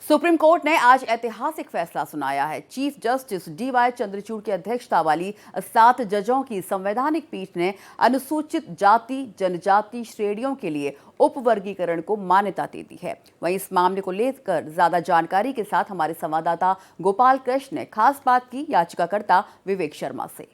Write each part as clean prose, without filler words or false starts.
Supreme court ने आज ऐतिहासिक फैसला सुनाया है। चीफ जस्टिस डीवाई चंद्रचूड़ की अध्यक्षता वाली 7 जजों की संवैधानिक पीठ ने अनुसूचित जाति जनजाति श्रेणियों के लिए उपवर्गीकरण को मान्यता दे दी है। वहीं इस मामले को लेकर ज्यादा जानकारी के साथ हमारे संवाददाता गोपाल कृष्ण ने खास बात की याचिकाकर्ता विवेक शर्मा से।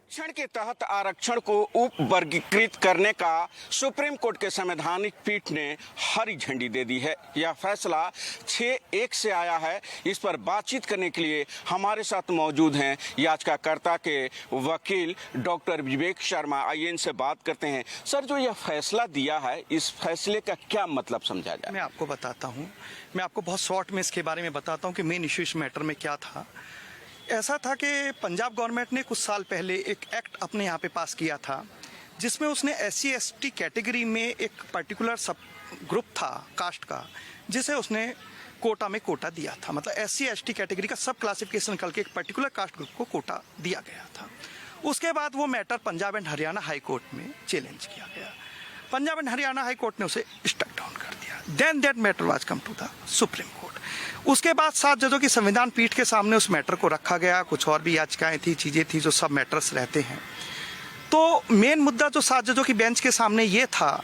आरक्षण के तहत आरक्षण को उपवर्गीकृत करने का सुप्रीम कोर्ट के संवैधानिक पीठ ने हरी झंडी दे दी है। यह फैसला 6-1 से आया है। इस पर बातचीत करने के लिए हमारे साथ मौजूद हैं याचिकाकर्ता के वकील डॉक्टर विवेक शर्मा। आइए इनसे बात करते हैं। सर, जो यह फैसला दिया है, इस फैसले का क्या मतलब समझा जाए? मैं आपको बताता हूँ। मैं आपको बहुत शॉर्ट में इसके बारे में बताता हूँ कि मेन इशू इस मैटर में क्या था। ऐसा था कि पंजाब गवर्नमेंट ने कुछ साल पहले एक एक्ट अपने यहाँ पे पास किया था, जिसमें उसने SC/ST कैटेगरी में एक पर्टिकुलर सब ग्रुप था कास्ट का, जिसे उसने कोटा में कोटा दिया था। मतलब SC/ST कैटेगरी का सब क्लासिफिकेशन निकल के एक पर्टिकुलर कास्ट ग्रुप को कोटा दिया गया था। उसके बाद वो matter Punjab and Haryana high court में चैलेंज किया गया। Punjab and Haryana high court ने उसे स्टक डाउन कर दिया। Then that matter was come to the supreme court. उसके बाद 7 जजों की संविधान पीठ के सामने उस मैटर को रखा गया। कुछ और भी याचिकाएं थी, चीज़ें थी, जो सब मैटर्स रहते हैं। तो मेन मुद्दा जो 7 जजों की बेंच के सामने ये था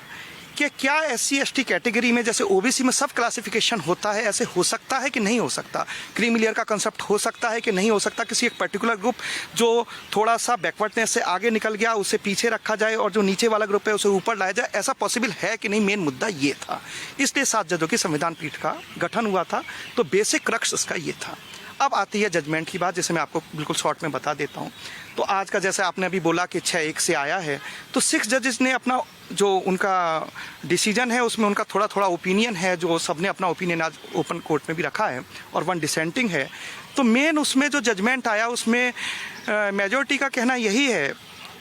कि क्या SC/ST कैटेगरी में जैसे OBC में सब क्लासिफिकेशन होता है, ऐसे हो सकता है कि नहीं हो सकता? क्रीमी लेयर का कंसेप्ट हो सकता है कि नहीं हो सकता? किसी एक पर्टिकुलर ग्रुप जो थोड़ा सा बैकवर्डनेस से आगे निकल गया उसे पीछे रखा जाए और जो नीचे वाला ग्रुप है उसे ऊपर लाया जाए, ऐसा पॉसिबल है कि नहीं? मेन मुद्दा ये था। इसलिए 7 जजों की संविधान पीठ का गठन हुआ था। तो बेसिक क्रक्स इसका ये था। अब आती है जजमेंट की बात, जिसे मैं आपको बिल्कुल शॉर्ट में बता देता हूँ। तो आज का, जैसे आपने अभी बोला कि 6-1 से आया है, तो 6 जजेस ने अपना जो उनका डिसीजन है उसमें उनका थोड़ा थोड़ा ओपिनियन है, जो सबने अपना ओपिनियन आज ओपन कोर्ट में भी रखा है, और 1 डिसेंटिंग है। तो मेन उसमें जो जजमेंट आया उसमें मेजॉरिटी का कहना यही है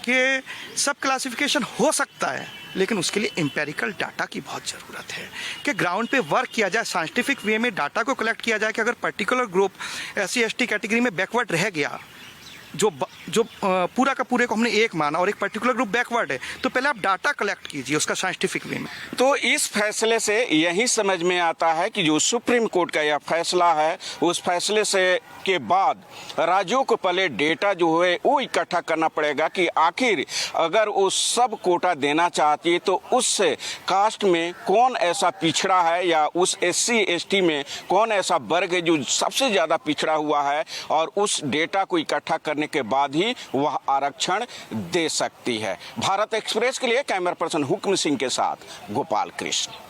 कि सब क्लासिफिकेशन हो सकता है, लेकिन उसके लिए एम्पेरिकल डाटा की बहुत ज़रूरत है कि ग्राउंड पे वर्क किया जाए, साइंटिफिक वे में डाटा को कलेक्ट किया जाए कि अगर पर्टिकुलर ग्रुप SC/ST कैटेगरी में बैकवर्ड रह गया, जो पूरा का पूरे को हमने एक माना, और एक पर्टिकुलर ग्रुप बैकवर्ड है, तो पहले आप डाटा कलेक्ट कीजिए उसका साइंटिफिक वे में। तो इस फैसले से यही समझ में आता है कि जो सुप्रीम कोर्ट का यह फैसला है, उस फैसले से के बाद राज्यों को पहले डेटा जो है वो इकट्ठा करना पड़ेगा कि आखिर अगर वो सब कोटा देना चाहती है तो उस कास्ट में कौन ऐसा पिछड़ा है, या उस SC/ST में कौन ऐसा वर्ग है जो सबसे ज़्यादा पिछड़ा हुआ है, और उस डेटा को इकट्ठा करने के बाद ही वह आरक्षण दे सकती है। भारत एक्सप्रेस के लिए कैमरा पर्सन हुक्म सिंह के साथ गोपाल कृष्ण।